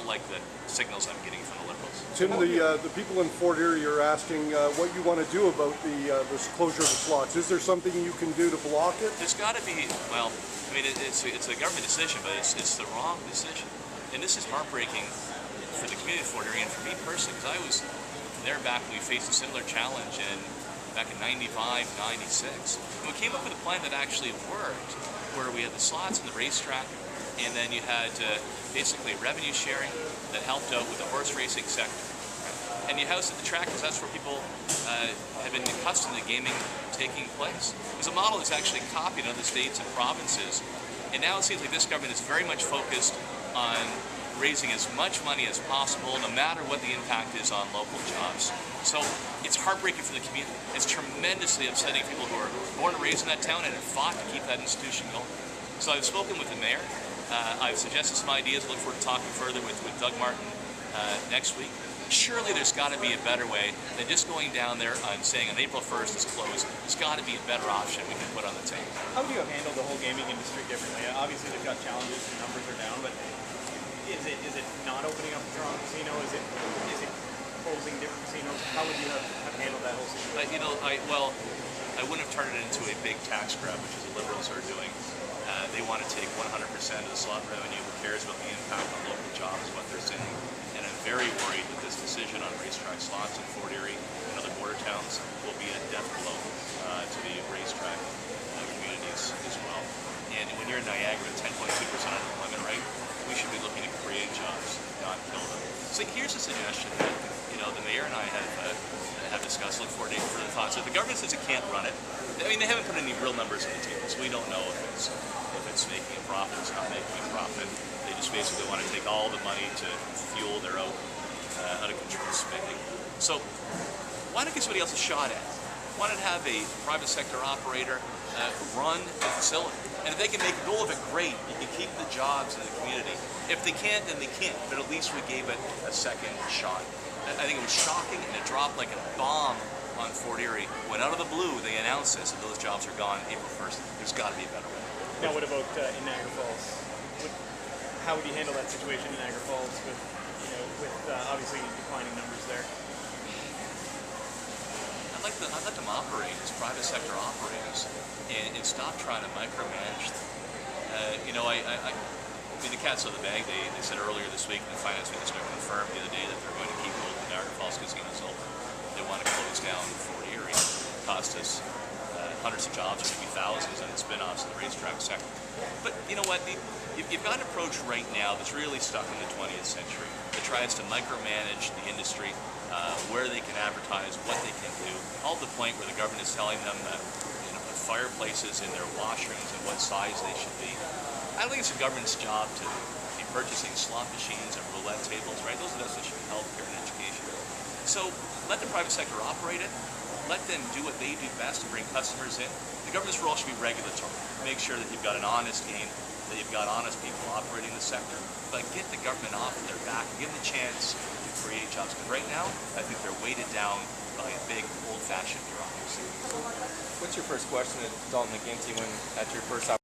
like the signals I'm getting from the Liberals. Tim, the people in Fort Erie are asking what you want to do about this closure of the slots. Is there something you can do to block it? There's got to be, well, I mean, it's a government decision, but it's the wrong decision. And this is heartbreaking for the community of Fort Erie and for me personally, because I was there back when we faced a similar challenge back in 95, 96. And we came up with a plan that actually worked, where we had the slots and the racetrack, and then you had basically revenue sharing that helped out with the horse racing sector. And you housed at the track because that's where people have been accustomed to gaming taking place. It was a model that's actually copied in other states and provinces. And now it seems like this government is very much focused on raising as much money as possible, no matter what the impact is on local jobs. So it's heartbreaking for the community. It's tremendously upsetting people who are born and raised in that town and have fought to keep that institution going. So I've spoken with the mayor. I've suggested some ideas. I look forward to talking further with Doug Martin next week. Surely there's got to be a better way than just going down there and saying on April 1st it's closed. There's got to be a better option we can put on the table. How do you handle the whole gaming industry differently? Obviously they've got challenges and numbers are down, but is it not opening up the Toronto casino? Is it closing different casinos? How would you have handled that whole situation? I wouldn't have turned it into a big tax grab, which is the Liberals are doing. They want to take 100% of the slot revenue. Who cares about the impact on local jobs, what they're saying. And I'm very worried that this decision on racetrack slots in Fort Erie and other border towns will be a death blow to the racetrack communities as well. And when you're in Niagara with 10.2% unemployment rate, we should be looking to create jobs, not kill them. So here's a suggestion that the mayor and I have discussed. Look forward to further thoughts. If the government says it can't run it, I mean, they haven't put any real numbers on the table, so we don't know if it's making a profit, it's not making a profit. They just basically want to take all the money to fuel their out of control spending. So why not give somebody else a shot at it? Why not have a private sector operator run the facility? And if they can make a go of it, great. You can keep the jobs in the community. If they can't, then they can't. But at least we gave it a second shot. I think it was shocking, and it dropped like a bomb on Fort Erie. When out of the blue, they announced this, and those jobs are gone April 1st. There's got to be a better way. Now, what about in Niagara Falls? How would you handle that situation in Niagara Falls with obviously declining numbers there? I'd let them operate as private sector operators and stop trying to micromanage them. I mean, the cat's out of the bag. They said earlier this week, the finance minister confirmed the other day that they're going to keep both the Niagara Falls casinos open. They want to close down Fort Erie. It cost us hundreds of jobs, or maybe thousands, and the spin-offs in the racetrack sector. But you know what? You've got an approach right now that's really stuck in the 20th century that tries to micromanage the industry, where they can advertise, what they can do, all to the point where the government is telling them that put fireplaces in their washrooms and what size they should be. I don't think it's the government's job to be purchasing slot machines and roulette tables, right? Those are those that should be healthcare and education. So let the private sector operate it. Let them do what they do best and bring customers in. The government's role should be regulatory. Make sure that you've got an honest game, that you've got honest people operating the sector, but get the government off their back and give them the chance to create jobs. Because right now, I think they're weighted down by a big, old-fashioned bureaucracy. What's your first question to Dalton McGuinty when at your first